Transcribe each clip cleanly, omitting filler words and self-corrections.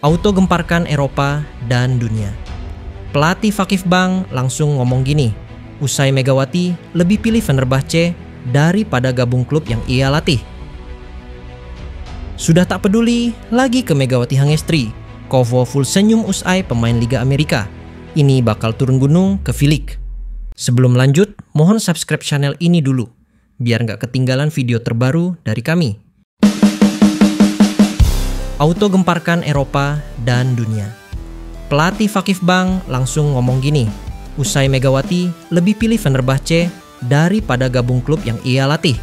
Auto gemparkan Eropa dan dunia. Pelatih Fakifbank langsung ngomong gini, usai Megawati lebih pilih Fenerbahce daripada gabung klub yang ia latih. Sudah tak peduli lagi ke Megawati Hangestri, Kovo full senyum usai pemain Liga Amerika. Ini bakal turun gunung ke Filik. Sebelum lanjut, mohon subscribe channel ini dulu, biar nggak ketinggalan video terbaru dari kami. Auto gemparkan Eropa dan dunia. Pelatih Fakifbank langsung ngomong gini, usai Megawati lebih pilih Fenerbahce daripada gabung klub yang ia latih.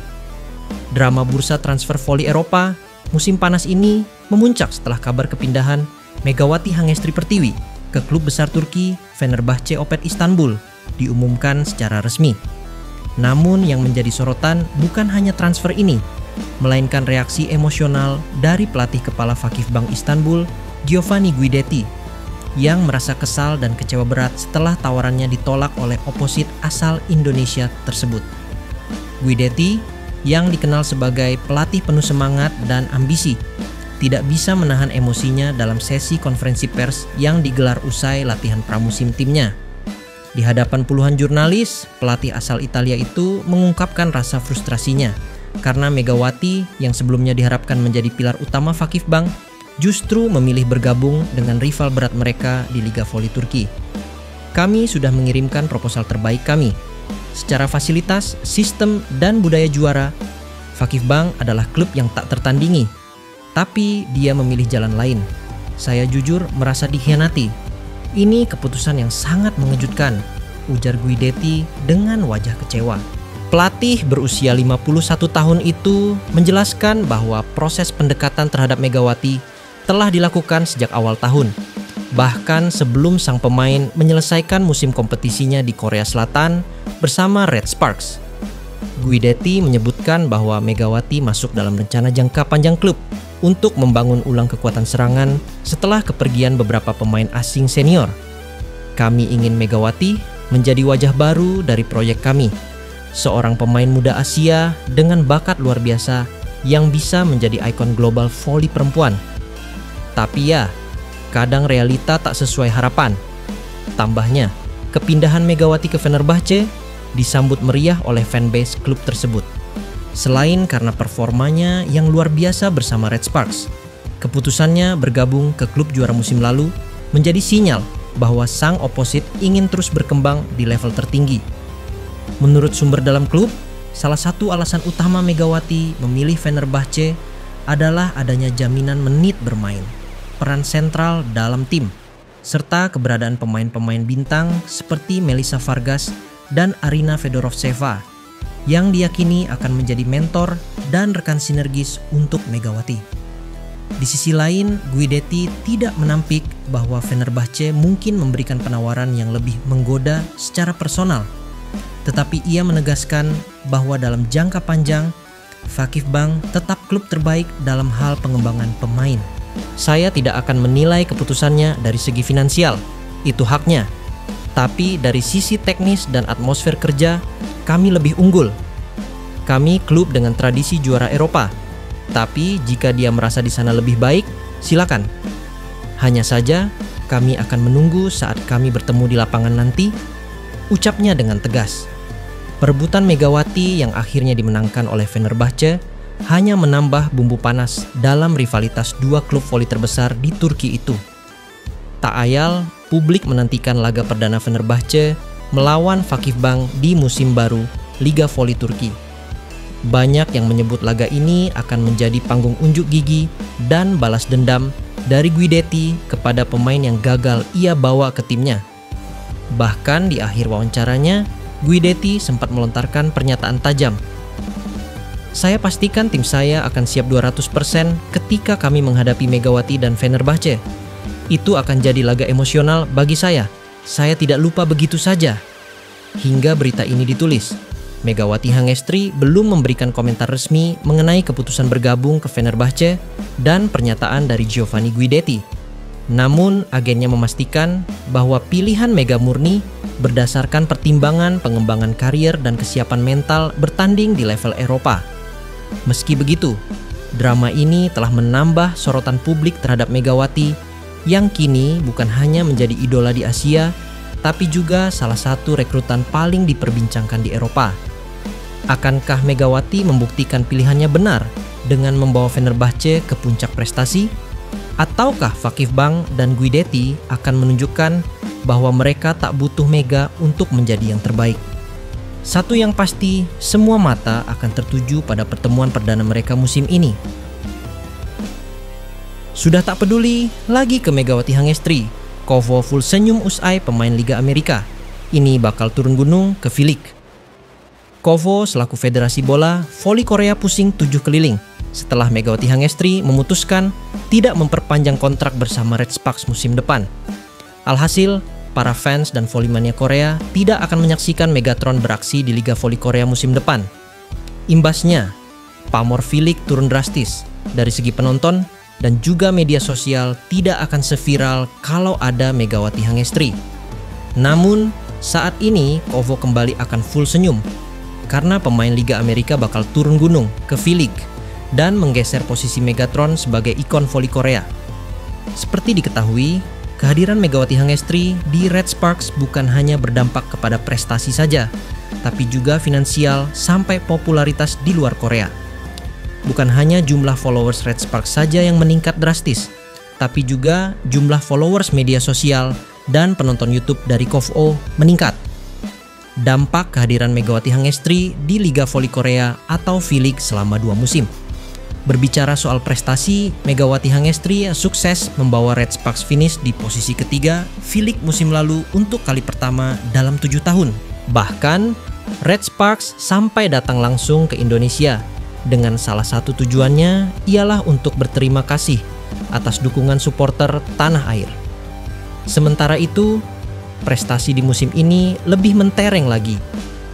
Drama bursa transfer voli Eropa musim panas ini memuncak setelah kabar kepindahan Megawati Hangestri Pertiwi ke klub besar Turki Fenerbahce Opet Istanbul diumumkan secara resmi. Namun yang menjadi sorotan bukan hanya transfer ini, melainkan reaksi emosional dari pelatih kepala Fakifbank Istanbul, Giovanni Guidetti, yang merasa kesal dan kecewa berat setelah tawarannya ditolak oleh oposit asal Indonesia tersebut. Guidetti, yang dikenal sebagai pelatih penuh semangat dan ambisi, tidak bisa menahan emosinya dalam sesi konferensi pers yang digelar usai latihan pramusim timnya. Di hadapan puluhan jurnalis, pelatih asal Italia itu mengungkapkan rasa frustrasinya karena Megawati yang sebelumnya diharapkan menjadi pilar utama Fakifbank justru memilih bergabung dengan rival berat mereka di Liga Voli Turki. Kami sudah mengirimkan proposal terbaik kami. Secara fasilitas, sistem, dan budaya juara, Fakifbank adalah klub yang tak tertandingi. Tapi dia memilih jalan lain. Saya jujur merasa dikhianati. Ini keputusan yang sangat mengejutkan, ujar Guidetti dengan wajah kecewa. Pelatih berusia 51 tahun itu menjelaskan bahwa proses pendekatan terhadap Megawati telah dilakukan sejak awal tahun, bahkan sebelum sang pemain menyelesaikan musim kompetisinya di Korea Selatan bersama Red Sparks. Guidetti menyebutkan bahwa Megawati masuk dalam rencana jangka panjang klub untuk membangun ulang kekuatan serangan setelah kepergian beberapa pemain asing senior. Kami ingin Megawati menjadi wajah baru dari proyek kami, seorang pemain muda Asia dengan bakat luar biasa yang bisa menjadi ikon global voli perempuan. Tapi ya, kadang realita tak sesuai harapan. Tambahnya, kepindahan Megawati ke Fenerbahce disambut meriah oleh fanbase klub tersebut. Selain karena performanya yang luar biasa bersama Red Sparks, keputusannya bergabung ke klub juara musim lalu menjadi sinyal bahwa sang oposit ingin terus berkembang di level tertinggi. Menurut sumber dalam klub, salah satu alasan utama Megawati memilih Fenerbahce adalah adanya jaminan menit bermain, peran sentral dalam tim, serta keberadaan pemain-pemain bintang seperti Melissa Vargas dan Arina Fedorovtseva yang diyakini akan menjadi mentor dan rekan sinergis untuk Megawati. Di sisi lain, Guidetti tidak menampik bahwa Fenerbahce mungkin memberikan penawaran yang lebih menggoda secara personal. Tetapi ia menegaskan bahwa dalam jangka panjang, Fakifbank tetap klub terbaik dalam hal pengembangan pemain. Saya tidak akan menilai keputusannya dari segi finansial, itu haknya. Tapi dari sisi teknis dan atmosfer kerja, kami lebih unggul. Kami klub dengan tradisi juara Eropa. Tapi jika dia merasa di sana lebih baik, silakan. Hanya saja, kami akan menunggu saat kami bertemu di lapangan nanti, ucapnya dengan tegas. Perebutan Megawati yang akhirnya dimenangkan oleh Fenerbahce hanya menambah bumbu panas dalam rivalitas dua klub voli terbesar di Turki itu. Tak ayal, publik menantikan laga perdana Fenerbahce melawan Fakifbank di musim baru Liga Voli Turki. Banyak yang menyebut laga ini akan menjadi panggung unjuk gigi dan balas dendam dari Guidetti kepada pemain yang gagal ia bawa ke timnya. Bahkan di akhir wawancaranya, Guidetti sempat melontarkan pernyataan tajam. Saya pastikan tim saya akan siap 200% ketika kami menghadapi Megawati dan Fenerbahce. Itu akan jadi laga emosional bagi saya. Saya tidak lupa begitu saja. Hingga berita ini ditulis, Megawati Hangestri belum memberikan komentar resmi mengenai keputusan bergabung ke Fenerbahce dan pernyataan dari Giovanni Guidetti. Namun, agennya memastikan bahwa pilihan Mega murni berdasarkan pertimbangan pengembangan karier dan kesiapan mental bertanding di level Eropa. Meski begitu, drama ini telah menambah sorotan publik terhadap Megawati yang kini bukan hanya menjadi idola di Asia, tapi juga salah satu rekrutan paling diperbincangkan di Eropa. Akankah Megawati membuktikan pilihannya benar dengan membawa Fenerbahce ke puncak prestasi? Ataukah Fakif Bank dan Guidetti akan menunjukkan bahwa mereka tak butuh Mega untuk menjadi yang terbaik? Satu yang pasti, semua mata akan tertuju pada pertemuan perdana mereka musim ini. Sudah tak peduli lagi ke Megawati Hangestri, Kovo full senyum usai pemain Liga Amerika. Ini bakal turun gunung ke V-League. Kovo selaku Federasi Bola Voli Korea pusing 7 keliling setelah Megawati Hangestri memutuskan tidak memperpanjang kontrak bersama Red Sparks musim depan. Alhasil, para fans dan volley-mania Korea tidak akan menyaksikan Megatron beraksi di Liga Voli Korea musim depan. Imbasnya, pamor V-League turun drastis dari segi penonton dan juga media sosial tidak akan seviral kalau ada Megawati Hangestri. Namun, saat ini Kovo kembali akan full senyum karena pemain Liga Amerika bakal turun gunung ke V-League dan menggeser posisi Megatron sebagai ikon voli Korea. Seperti diketahui, kehadiran Megawati Hangestri di Red Sparks bukan hanya berdampak kepada prestasi saja, tapi juga finansial sampai popularitas di luar Korea. Bukan hanya jumlah followers Red Sparks saja yang meningkat drastis, tapi juga jumlah followers media sosial dan penonton YouTube dari KOVO meningkat. Dampak kehadiran Megawati Hangestri di Liga Voli Korea atau V-League selama 2 musim. Berbicara soal prestasi, Megawati Hangestri sukses membawa Red Sparks finish di posisi ketiga V-League musim lalu untuk kali pertama dalam 7 tahun. Bahkan, Red Sparks sampai datang langsung ke Indonesia dengan salah satu tujuannya ialah untuk berterima kasih atas dukungan supporter tanah air. Sementara itu, prestasi di musim ini lebih mentereng lagi,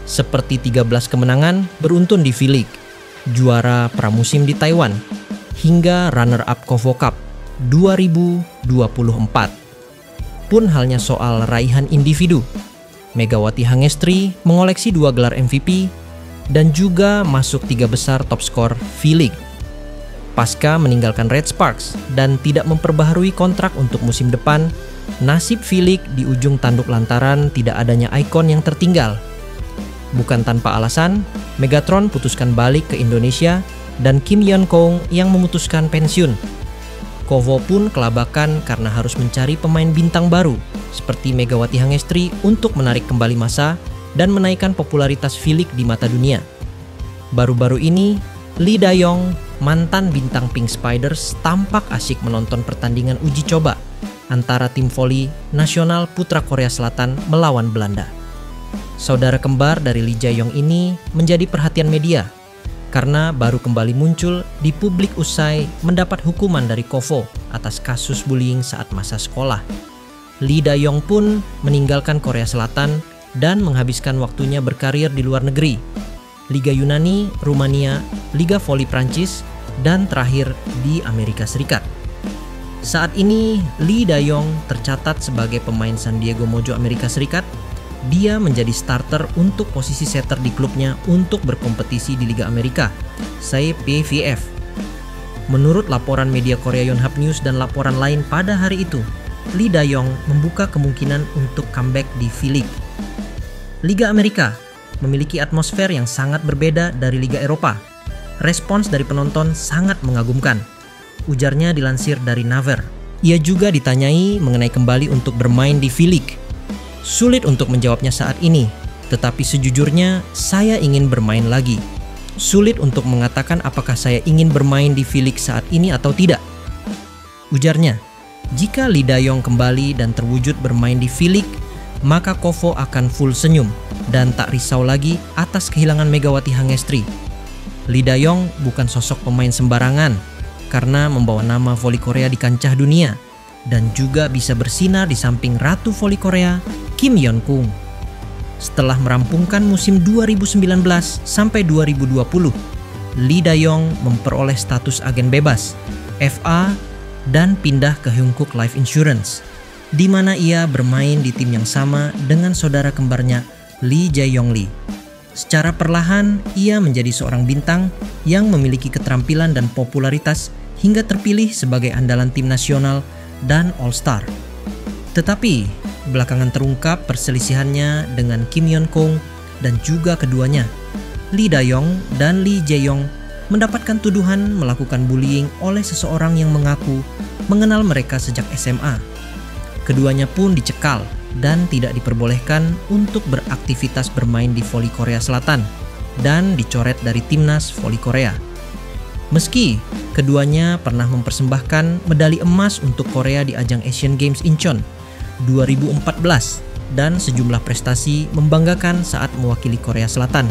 seperti 13 kemenangan beruntun di V-League, juara pramusim di Taiwan, hingga runner-up KOVO Cup 2024. Pun halnya soal raihan individu, Megawati Hangestri mengoleksi 2 gelar MVP dan juga masuk 3 besar top skor V-League. Pasca meninggalkan Red Sparks dan tidak memperbaharui kontrak untuk musim depan, nasib V-League di ujung tanduk lantaran tidak adanya ikon yang tertinggal. Bukan tanpa alasan, Megatron putuskan balik ke Indonesia dan Kim Yeon Kong yang memutuskan pensiun. Kovo pun kelabakan karena harus mencari pemain bintang baru seperti Megawati Hangestri untuk menarik kembali masa dan menaikkan popularitas V-League di mata dunia. Baru-baru ini, Lee Da-yong, mantan bintang Pink Spiders, tampak asyik menonton pertandingan uji coba antara tim voli nasional putra Korea Selatan melawan Belanda. Saudara kembar dari Lee Ja-yong ini menjadi perhatian media karena baru kembali muncul di publik usai mendapat hukuman dari KOVO atas kasus bullying saat masa sekolah. Lee Da-yong pun meninggalkan Korea Selatan dan menghabiskan waktunya berkarir di luar negeri, Liga Yunani, Rumania, Liga Voli Prancis, dan terakhir di Amerika Serikat. Saat ini, Lee Da-yong tercatat sebagai pemain San Diego Mojo Amerika Serikat. Dia menjadi starter untuk posisi setter di klubnya untuk berkompetisi di Liga Amerika, CPVF. Menurut laporan media Korea Yonhap News dan laporan lain pada hari itu, Lee Da-yong membuka kemungkinan untuk comeback di V-League. Liga Amerika memiliki atmosfer yang sangat berbeda dari Liga Eropa. Respons dari penonton sangat mengagumkan, ujarnya dilansir dari Naver. Ia juga ditanyai mengenai kembali untuk bermain di V-League. Sulit untuk menjawabnya saat ini, tetapi sejujurnya saya ingin bermain lagi. Sulit untuk mengatakan apakah saya ingin bermain di V-League saat ini atau tidak, ujarnya. Jika Lee Da-yong kembali dan terwujud bermain di V-League, maka KOVO akan full senyum dan tak risau lagi atas kehilangan Megawati Hangestri. Lee Da-yong bukan sosok pemain sembarangan karena membawa nama voli Korea di kancah dunia dan juga bisa bersinar di samping Ratu Voli Korea, Kim Yeon Kong. Setelah merampungkan musim 2019 sampai 2020, Lee Da-yong memperoleh status agen bebas, FA, dan pindah ke Hyunkuk Life Insurance, di mana ia bermain di tim yang sama dengan saudara kembarnya Lee Jae-yong Lee. Secara perlahan, ia menjadi seorang bintang yang memiliki keterampilan dan popularitas hingga terpilih sebagai andalan tim nasional dan All-Star. Tetapi belakangan terungkap perselisihannya dengan Kim Yeon-kong dan juga keduanya, Lee Da-yong dan Lee Jae-yong, mendapatkan tuduhan melakukan bullying oleh seseorang yang mengaku mengenal mereka sejak SMA. Keduanya pun dicekal dan tidak diperbolehkan untuk beraktivitas bermain di voli Korea Selatan dan dicoret dari timnas voli Korea. Meski keduanya pernah mempersembahkan medali emas untuk Korea di ajang Asian Games Incheon 2014 dan sejumlah prestasi membanggakan saat mewakili Korea Selatan.